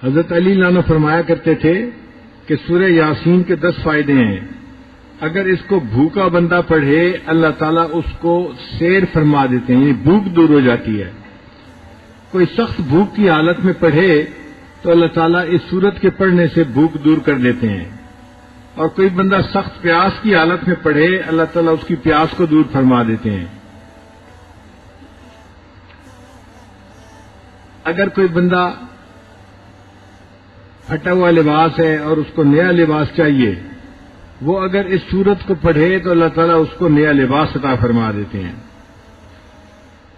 حضرت علی لانا فرمایا کرتے تھے کہ سورہ یاسین کے 10 فائدے ہیں. اگر اس کو بھوکا بندہ پڑھے اللہ تعالیٰ اس کو سیر فرما دیتے ہیں، یعنی بھوک دور ہو جاتی ہے. کوئی سخت بھوک کی حالت میں پڑھے تو اللہ تعالیٰ اس سورت کے پڑھنے سے بھوک دور کر دیتے ہیں. اور کوئی بندہ سخت پیاس کی حالت میں پڑھے اللہ تعالیٰ اس کی پیاس کو دور فرما دیتے ہیں. اگر کوئی بندہ پھٹا ہوا لباس ہے اور اس کو نیا لباس چاہیے، وہ اگر اس سورت کو پڑھے تو اللہ تعالیٰ اس کو نیا لباس عطا فرما دیتے ہیں.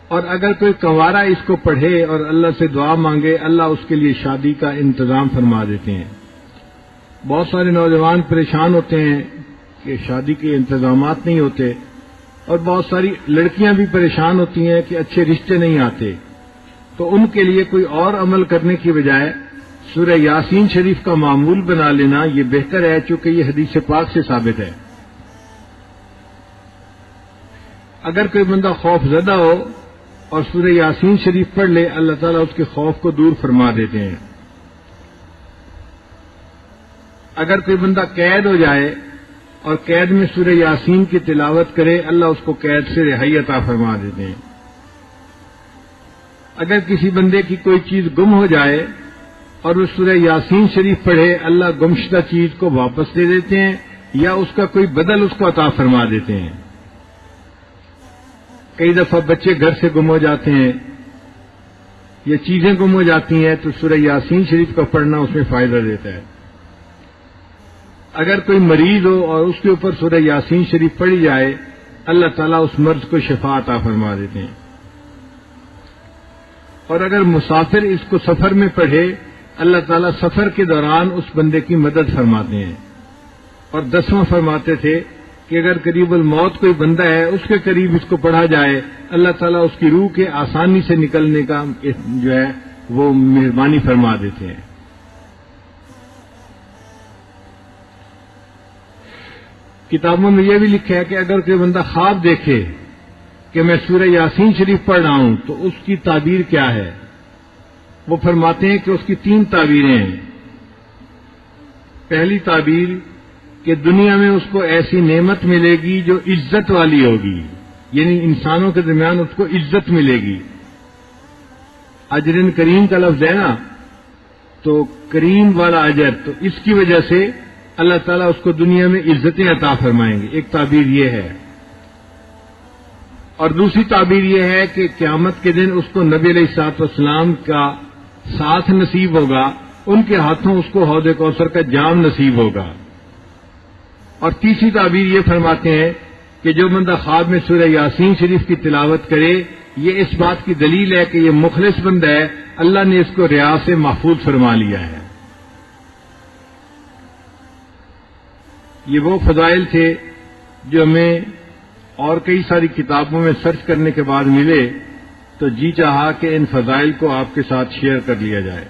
اور اگر کوئی کنوارا اس کو پڑھے اور اللہ سے دعا مانگے اللہ اس کے لیے شادی کا انتظام فرما دیتے ہیں. بہت سارے نوجوان پریشان ہوتے ہیں کہ شادی کے انتظامات نہیں ہوتے، اور بہت ساری لڑکیاں بھی پریشان ہوتی ہیں کہ اچھے رشتے نہیں آتے. تو ان کے لیے کوئی اور عمل کرنے کی بجائے سورہ یاسین شریف کا معمول بنا لینا یہ بہتر ہے، چونکہ یہ حدیث پاک سے ثابت ہے. اگر کوئی بندہ خوف زدہ ہو اور سورہ یاسین شریف پڑھ لے اللہ تعالیٰ اس کے خوف کو دور فرما دیتے ہیں. اگر کوئی بندہ قید ہو جائے اور قید میں سورہ یاسین کی تلاوت کرے اللہ اس کو قید سے رہائی عطا فرما دیتے ہیں. اگر کسی بندے کی کوئی چیز گم ہو جائے اور وہ سورہ یاسین شریف پڑھے اللہ گمشدہ چیز کو واپس دے دیتے ہیں یا اس کا کوئی بدل اس کو عطا فرما دیتے ہیں. کئی دفعہ بچے گھر سے گم ہو جاتے ہیں یا چیزیں گم ہو جاتی ہیں تو سورہ یاسین شریف کا پڑھنا اس میں فائدہ دیتا ہے. اگر کوئی مریض ہو اور اس کے اوپر سورہ یاسین شریف پڑھی جائے اللہ تعالیٰ اس مرض کو شفا عطا فرما دیتے ہیں. اور اگر مسافر اس کو سفر میں پڑھے اللہ تعالیٰ سفر کے دوران اس بندے کی مدد فرماتے ہیں. اور 10واں فرماتے تھے کہ اگر قریب الموت کوئی بندہ ہے اس کے قریب اس کو پڑھا جائے اللہ تعالیٰ اس کی روح کے آسانی سے نکلنے کا جو ہے وہ مہربانی فرما دیتے ہیں. کتابوں میں یہ بھی لکھا ہے کہ اگر کوئی بندہ خواب دیکھے کہ میں سورہ یاسین شریف پڑھ رہا ہوں تو اس کی تعبیر کیا ہے. وہ فرماتے ہیں کہ اس کی 3 تعبیریں ہیں. پہلی تعبیر کہ دنیا میں اس کو ایسی نعمت ملے گی جو عزت والی ہوگی، یعنی انسانوں کے درمیان اس کو عزت ملے گی. اجرن کریم کا لفظ ہے نا، تو کریم والا اجر، تو اس کی وجہ سے اللہ تعالیٰ اس کو دنیا میں عزتیں عطا فرمائیں گے. ایک تعبیر یہ ہے. اور دوسری تعبیر یہ ہے کہ قیامت کے دن اس کو نبی علیہ الصلوۃ والسلام کا ساتھ نصیب ہوگا، ان کے ہاتھوں اس کو حوض کوثر کا جام نصیب ہوگا. اور تیسری تعبیر یہ فرماتے ہیں کہ جو بندہ خواب میں سورہ یاسین شریف کی تلاوت کرے یہ اس بات کی دلیل ہے کہ یہ مخلص بندہ ہے، اللہ نے اس کو ریا سے محفوظ فرما لیا ہے. یہ وہ فضائل تھے جو ہمیں اور کئی ساری کتابوں میں سرچ کرنے کے بعد ملے، تو جی چاہا کہ ان فضائل کو آپ کے ساتھ شیئر کر لیا جائے.